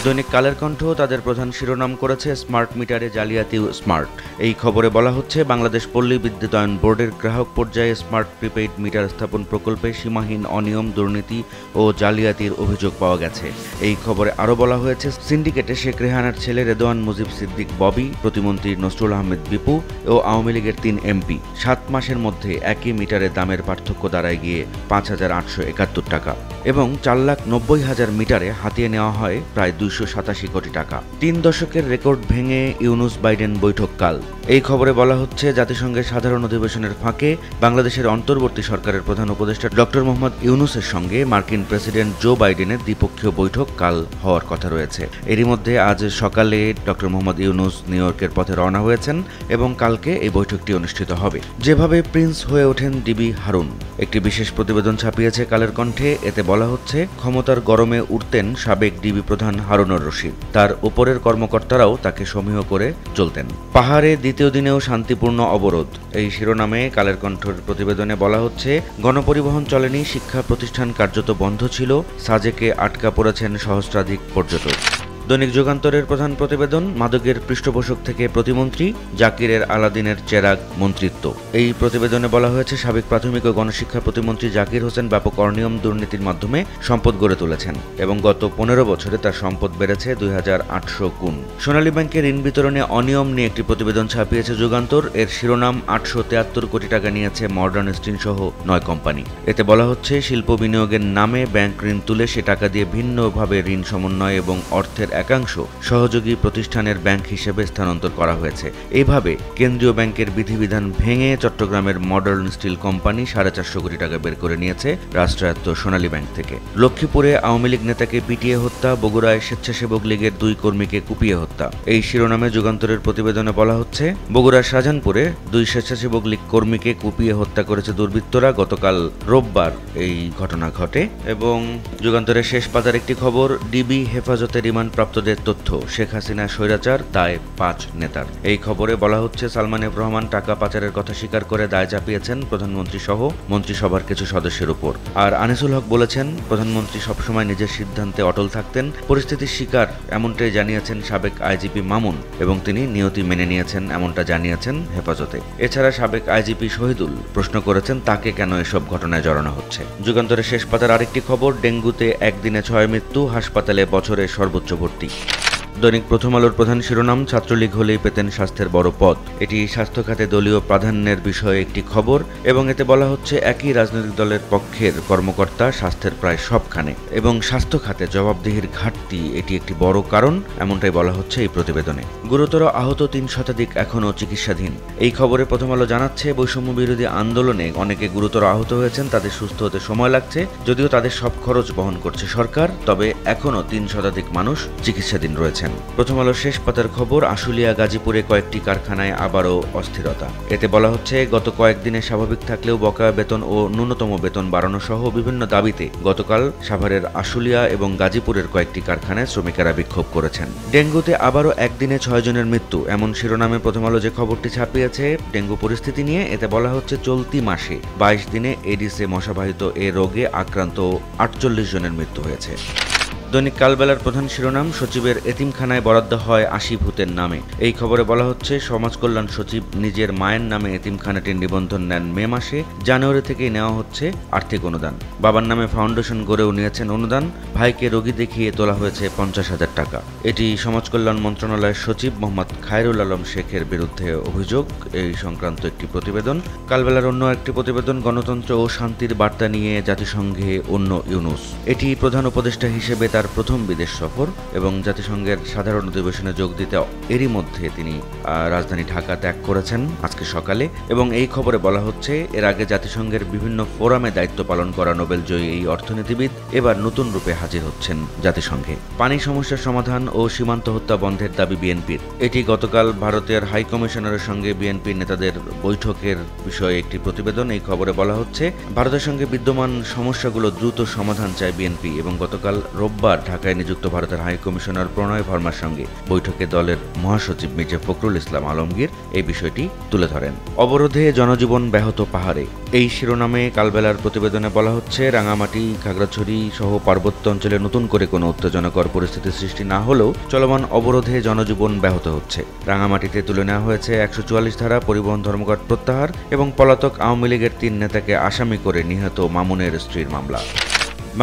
দৈনিক কালের কণ্ঠ তাদের প্রধান শিরোনাম করেছে স্মার্ট মিটারে জালিয়াতি স্মার্ট। এই খবরে বলা হচ্ছে, বাংলাদেশ পল্লী বিদ্যুতায়ন বোর্ডের গ্রাহক পর্যায়ে স্মার্ট প্রিপেইড মিটার স্থাপন প্রকল্পে সীমাহীন অনিয়ম, দুর্নীতি ও জালিয়াতির অভিযোগ পাওয়া গেছে। এই খবরে আরও বলা হয়েছে, সিন্ডিকেটে শেখ রেহানার ছেলে রেদওয়ান মুজিব সিদ্দিক ববি, প্রতিমন্ত্রী নসরুল আহমেদ বিপু ও আওয়ামী লীগের ৩ এমপি ৭ মাসের মধ্যে একই মিটারের দামের পার্থক্য দাঁড়ায় গিয়ে ৫,৮৭১ টাকা এবং ৪,৯০,০০০ মিটারে হাতিয়ে নেওয়া হয় প্রায় ২৮৭ কোটি টাকা। ৩ দশকের রেকর্ড ভেঙে ইউনুস বাইডেন বৈঠক কাল। এই খবরে বলা হচ্ছে, জাতিসংঘের সাধারণ অধিবেশনের ফাঁকে বাংলাদেশের অন্তর্বর্তী সরকারের প্রধান উপদেষ্টা ডক্টর মোহাম্মদ ইউনুসের সঙ্গে মার্কিন প্রেসিডেন্ট জো বাইডেনের দ্বিপক্ষীয় বৈঠক কাল হওয়ার কথা রয়েছে। এরই মধ্যে আজ সকালে ডক্টর মোহাম্মদ ইউনুস নিউ ইয়র্কের পথে রওনা হয়েছেন এবং কালকে এই বৈঠকটি অনুষ্ঠিত হবে। যেভাবে প্রিন্স হয়ে ওঠেন ডিবি হারুন, একটি বিশেষ প্রতিবেদন ছাপিয়েছে কালের কণ্ঠে। এতে বলা হচ্ছে, ক্ষমতার গরমে উঠতেন সাবেক ডিবি প্রধান হারুনুর রশিদ। তার উপরের কর্মকর্তারাও তাকে সমীহ করে চলতেন। পাহাড়ে দ্বিতীয় দিনেও শান্তিপূর্ণ অবরোধ, এই শিরোনামে কালের কণ্ঠের প্রতিবেদনে বলা হচ্ছে, গণপরিবহন চলেনি, শিক্ষা প্রতিষ্ঠান কার্যত বন্ধ ছিল, সাজেকে আটকা পড়েছেন সহস্রাধিক পর্যটক। দৈনিক যুগান্তরের প্রধান প্রতিবেদন, মাদকের পৃষ্ঠপোষক থেকে প্রতিমন্ত্রী, জাকিরের আলাদিনের চেরাগ মন্ত্রিত্ব। এই প্রতিবেদনে বলা হয়েছে, সাবেক প্রাথমিক ও গণশিক্ষা প্রতিমন্ত্রী জাকির হোসেন ব্যাপক অনিয়ম দুর্নীতির মাধ্যমে সম্পদ গড়ে তুলেছেন এবং গত ১৫ বছরে তার সম্পদ বেড়েছে ২,৮০০ গুণ। সোনালী ব্যাংকের ঋণ বিতরণে অনিয়ম নিয়ে একটি প্রতিবেদন ছাপিয়েছে যুগান্তর। এর শিরোনাম, ৮৭৩ কোটি টাকা নিয়েছে মডার্ন স্টিল সহ ৯ কোম্পানি। এতে বলা হচ্ছে, শিল্প বিনিয়োগের নামে ব্যাংক ঋণ তুলে সে টাকা দিয়ে ভিন্নভাবে ঋণ সমন্বয় এবং অর্থের একাংশ সহযোগী প্রতিষ্ঠানের ব্যাংক হিসেবে স্থানান্তর করা হয়েছে। এইভাবে কেন্দ্রীয় ব্যাংকের বিধিবিধান ভেঙে চট্টগ্রামের মডার্ন স্টিল কোম্পানি ৪৫০ কোটি টাকা বের করে নিয়েছে রাষ্ট্রায়ত্ত সোনালী ব্যাংক থেকে। লক্ষ্মীপুরে আওয়ামী লীগ নেতাকে পিটিয়ে হত্যা, বগুড়ায় স্বেচ্ছাসেবক লীগের ২ কর্মীকে কুপিয়ে হত্যা। এই শিরোনামে যুগান্তরের প্রতিবেদনে বলা হচ্ছে, বগুড়ার শাহজাহানপুরে ২ স্বেচ্ছাসেবক লীগ কর্মীকে কুপিয়ে হত্যা করেছে দুর্বৃত্তরা। গতকাল রোববার এই ঘটনা ঘটে। এবং যুগান্তরের শেষ পাতার একটি খবর, ডিবি হেফাজতে রিমান্ড প্রাপ্তদের তথ্য, শেখ হাসিনা স্বৈরাচার, দায় ৫ নেতার। এই খবরে বলা হচ্ছে, সালমান এফ রহমান টাকা পাচারের কথা স্বীকার করে দায় চাপিয়েছেন প্রধানমন্ত্রী সহ মন্ত্রিসভার কিছু সদস্যের উপর। আর আনিসুল হক বলেছেন, প্রধানমন্ত্রী সবসময় নিজের সিদ্ধান্তে অটল থাকতেন। পরিস্থিতির শিকার এমনটাই জানিয়েছেন সাবেক আইজিপি মামুন এবং তিনি নিয়তি মেনে নিয়েছেন, এমনটা জানিয়েছেন হেফাজতে। এছাড়া সাবেক আইজিপি শহীদুল প্রশ্ন করেছেন, তাকে কেন এসব ঘটনায় জড়ানো হচ্ছে। যুগান্তরের শেষ পাতার আরেকটি খবর, ডেঙ্গুতে একদিনে ৬ মৃত্যু, হাসপাতালে বছরে সর্বোচ্চ ভর্তি। দৈনিক প্রথম আলোর প্রধান শিরোনাম, ছাত্রলীগ হলেই পেতেন স্বাস্থ্যের বড় পদ। এটি স্বাস্থ্য খাতে দলীয় প্রাধান্যের বিষয়ে একটি খবর এবং এতে বলা হচ্ছে, একই রাজনৈতিক দলের পক্ষের কর্মকর্তা স্বাস্থ্যের প্রায় সবখানে এবং স্বাস্থ্য খাতে জবাবদিহির ঘাটতি এটি একটি বড় কারণ, এমনটাই বলা হচ্ছে এই প্রতিবেদনে। গুরুতর আহত ৩ শতাধিক এখনও চিকিৎসাধীন। এই খবরে প্রথম আলো জানাচ্ছে, বৈষম্য বিরোধী আন্দোলনে অনেকে গুরুতর আহত হয়েছেন, তাদের সুস্থ হতে সময় লাগছে। যদিও তাদের সব খরচ বহন করছে সরকার, তবে এখনও ৩ শতাধিক মানুষ চিকিৎসাধীন রয়েছেন। প্রথম আলোর শেষ পাতার খবর, আশুলিয়া গাজীপুরে কয়েকটি কারখানায় আবারও অস্থিরতা। এতে বলা হচ্ছে, গত কয়েকদিনে স্বাভাবিক থাকলেও বকেয়া বেতন ও ন্যূনতম বেতন বাড়ানো সহ বিভিন্ন দাবিতে গতকাল সাভারের আশুলিয়া এবং গাজীপুরের কয়েকটি কারখানায় শ্রমিকেরা বিক্ষোভ করেছেন। ডেঙ্গুতে আবারও একদিনে ৬ জনের মৃত্যু, এমন শিরোনামে প্রথম আলো যে খবরটি ছাপিয়েছে ডেঙ্গু পরিস্থিতি নিয়ে। এতে বলা হচ্ছে, চলতি মাসে ২২ দিনে এডিসে মশাবাহিত এ রোগে আক্রান্ত ৪৮ জনের মৃত্যু হয়েছে। দৈনিক কালবেলার প্রধান শিরোনাম, সচিবের এতিমখানায় বরাদ্দ হয় ৮০ ভূতের নামে। এই খবরে বলা হচ্ছে, সমাজ কল্যাণ সচিব নিজের মায়ের নামে এতিমখানাটির নিবন্ধন নেন মে মাসে। জানুয়ারি থেকেই নেওয়া হচ্ছে আর্থিক অনুদান। বাবার নামে ফাউন্ডেশন গড়েও নিয়েছেন অনুদান। ভাইকে রোগী দেখিয়ে তোলা হয়েছে ৫০,০০০ টাকা। এটি সমাজ কল্যাণ মন্ত্রণালয়ের সচিব মোহাম্মদ খায়রুল আলম শেখের বিরুদ্ধে অভিযোগ। এই সংক্রান্ত একটি প্রতিবেদন। কালবেলার অন্য একটি প্রতিবেদন, গণতন্ত্র ও শান্তির বার্তা নিয়ে জাতিসংঘে অন্য ইউনুস। এটি প্রধান উপদেষ্টা হিসেবে তার প্রথম বিদেশ সফর এবং জাতিসংঘের সাধারণ অধিবেশনে যোগ দিতে এরই মধ্যে তিনি রাজধানী ঢাকা ত্যাগ করেছেন আজকে সকালে। এবং এই খবরে বলা হচ্ছে, এর আগে জাতিসংঘের বিভিন্ন ফোরামে দায়িত্ব পালন করা নোবেলজয়ী এই অর্থনীতিবিদ এবার নতুন রূপে হাজির হচ্ছেন জাতিসংঘে। পানি সমস্যার সমাধান ও সীমান্ত হত্যা বন্ধের দাবি বিএনপির। এটি গতকাল ভারতের হাই কমিশনারের সঙ্গে বিএনপির নেতাদের বৈঠকের বিষয়ে একটি প্রতিবেদন। এই খবরে বলা হচ্ছে, ভারতের সঙ্গে বিদ্যমান সমস্যাগুলো দ্রুত সমাধান চায় বিএনপি এবং গতকাল রোববার সোমবার ঢাকায় নিযুক্ত ভারতের হাই কমিশনার প্রণয় ভার্মার সঙ্গে বৈঠকে দলের মহাসচিব মির্জা ফখরুল ইসলাম আলমগীর এই বিষয়টি তুলে ধরেন। অবরোধে জনজীবন ব্যাহত পাহাড়ে, এই শিরোনামে কালবেলার প্রতিবেদনে বলা হচ্ছে, রাঙামাটি, খাগড়াছড়ি সহ পার্বত্য অঞ্চলে নতুন করে কোনো উত্তেজনাকর পরিস্থিতির সৃষ্টি না হলেও চলমান অবরোধে জনজীবন ব্যাহত হচ্ছে। রাঙামাটিতে তুলে নেওয়া হয়েছে 144 ধারা, পরিবহন ধর্মঘট প্রত্যাহার এবং পলাতক আওয়ামী লীগের 3 নেতাকে আসামি করে নিহত মামুনের স্ত্রীর মামলা।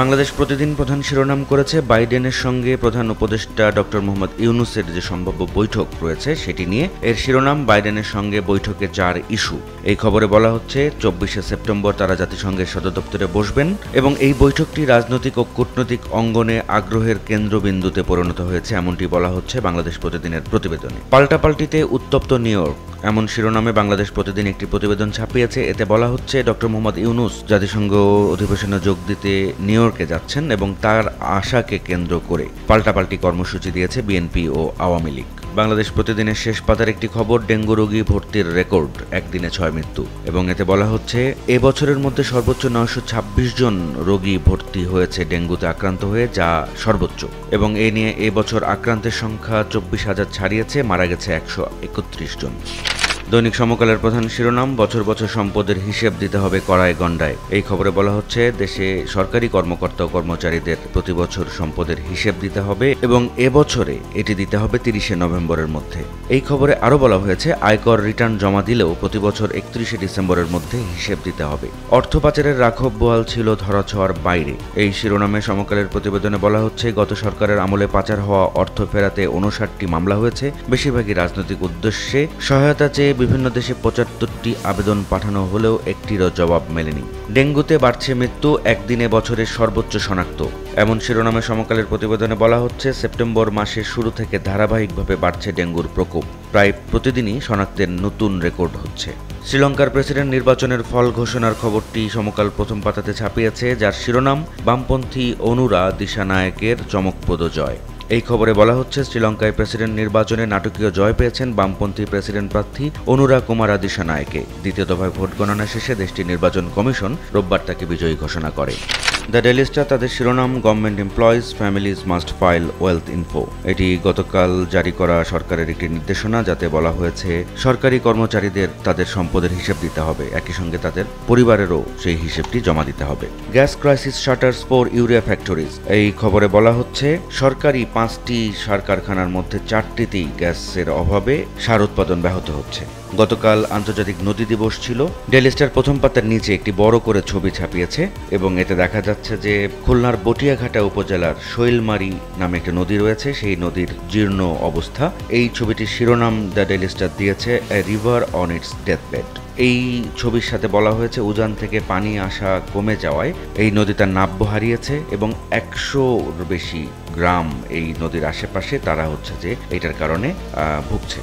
বাংলাদেশ প্রতিদিন প্রধান শিরোনাম করেছে বাইডেনের সঙ্গে প্রধান উপদেষ্টা ডক্টর মোহাম্মদ ইউনূসের যে সম্ভাব্য বৈঠক রয়েছে সেটি নিয়ে। এর শিরোনাম, বাইডেনের সঙ্গে বৈঠকে 4 ইস্যু। এই খবরে বলা হচ্ছে 24শে সেপ্টেম্বর তারা জাতিসংঘের সদর দপ্তরে বসবেন এবং এই বৈঠকটি রাজনৈতিক ও কূটনৈতিক অঙ্গনে আগ্রহের কেন্দ্রবিন্দুতে পরিণত হয়েছে, এমনটি বলা হচ্ছে বাংলাদেশ প্রতিদিনের প্রতিবেদনে। পাল্টাপাল্টিতে উত্তপ্ত নিউ ইয়র্ক, এমন শিরোনামে বাংলাদেশ প্রতিদিন একটি প্রতিবেদন ছাপিয়েছে। এতে বলা হচ্ছে ডক্টর মোহাম্মদ ইউনূস জাতিসংঘ অধিবেশনে যোগ দিতে নিউ ইয়র্কে যাচ্ছেন এবং তার আশাকে কেন্দ্র করে পাল্টাপাল্টি কর্মসূচি দিয়েছে বিএনপি ও আওয়ামী লীগ। বাংলাদেশ প্রতিদিনের শেষ পাতার একটি খবর, ডেঙ্গু রোগী ভর্তির রেকর্ড, একদিনে 6 মৃত্যু। এবং এতে বলা হচ্ছে এবছরের মধ্যে সর্বোচ্চ 926 জন রোগী ভর্তি হয়েছে ডেঙ্গুতে আক্রান্ত হয়ে, যা সর্বোচ্চ। এবং এ নিয়ে এবছর আক্রান্তের সংখ্যা 24,000 ছাড়িয়েছে, মারা গেছে 131 জন। দৈনিক সমকালের প্রধান শিরোনাম, বছর বছর সম্পদের হিসেব দিতে হবে কড়ায় গণ্ডায়। এই খবরে বলা হচ্ছে দেশে সরকারি কর্মকর্তা ও কর্মচারীদের প্রতি বছর সম্পদের হিসেব দিতে হবে এবং এবছরে এটি দিতে হবে 30শে নভেম্বরের মধ্যে। এই খবরে আরও বলা হয়েছে আয়কর রিটার্ন জমা দিলেও প্রতি বছর 31শে ডিসেম্বরের মধ্যে হিসেব দিতে হবে। অর্থ পাচারের রাঘব বোয়াল ছিল ধরাছোঁয়ার বাইরে। এই শিরোনামে সমকালের প্রতিবেদনে বলা হচ্ছে গত সরকারের আমলে পাচার হওয়া অর্থ ফেরাতে 59টি মামলা হয়েছে, বেশিরভাগই রাজনৈতিক উদ্দেশ্যে সহায়তা চেয়ে বিভিন্ন দেশে 75টি আবেদন পাঠানো হলেও একটিরও জবাব মেলেনি। ডেঙ্গুতে বাড়ছে মৃত্যু, একদিনে বছরের সর্বোচ্চ শনাক্ত, এমন শিরোনামে সমকালের প্রতিবেদনে বলা হচ্ছে সেপ্টেম্বর মাসের শুরু থেকে ধারাবাহিকভাবে বাড়ছে ডেঙ্গুর প্রকোপ, প্রায় প্রতিদিনই শনাক্তের নতুন রেকর্ড হচ্ছে। শ্রীলঙ্কার প্রেসিডেন্ট নির্বাচনের ফল ঘোষণার খবরটি সমকাল প্রথম পাতাতে ছাপিয়েছে, যার শিরোনাম বামপন্থী অনুরা দিশানায়েকের চমকপ্রদ জয়। এই খবরে বলা হচ্ছে শ্রীলঙ্কায় প্রেসিডেন্ট নির্বাচনে নাটকীয় জয় পেয়েছেন বামপন্থী প্রেসিডেন্ট প্রার্থী অনুরা কুমারা দিশানায়েকে। দ্বিতীয় দফায় ভোট গণনা শেষে দেশটির নির্বাচন কমিশন রোববার তাকে বিজয়ী ঘোষণা করে। দ্য ডেইলি স্টার তাদের শিরোনাম, government employees families must file wealth info. এটি গতকাল জারি করা সরকারের একটি নির্দেশনা, যাতে বলা হয়েছে সরকারি কর্মচারীদের তাদের সম্পদের হিসেব দিতে হবে, একই সঙ্গে তাদের পরিবারেরও সেই হিসেবটি জমা দিতে হবে। Gas crisis shutters for urea factories. এই খবরে বলা হচ্ছে সরকারি 5টি সার কারখানার মধ্যে 4টিতেই গ্যাসের অভাবে সার উৎপাদন ব্যাহত হচ্ছে। গতকাল আন্তর্জাতিক নদী দিবস ছিল। ডেইলি স্টার প্রথম পাতার নিচে একটি বড় করে ছবি ছাপিয়েছে এবং এতে দেখা যাচ্ছে যে খুলনার বটিয়াঘাটা উপজেলার শৈলমারি নামে একটি নদী রয়েছে, সেই নদীর জীর্ণ অবস্থা। এই ছবিটির শিরোনাম দ্য ডেইলি স্টার দিয়েছে এ রিভার অন ইটস ডেথবেড। এই ছবির সাথে বলা হয়েছে উজান থেকে পানি আসা কমে যাওয়ায় এই নদী তার নাব্য হারিয়েছে এবং 100-র বেশি গ্রাম এই নদীর আশেপাশে তারা হচ্ছে যে এটার কারণে ভুগছে।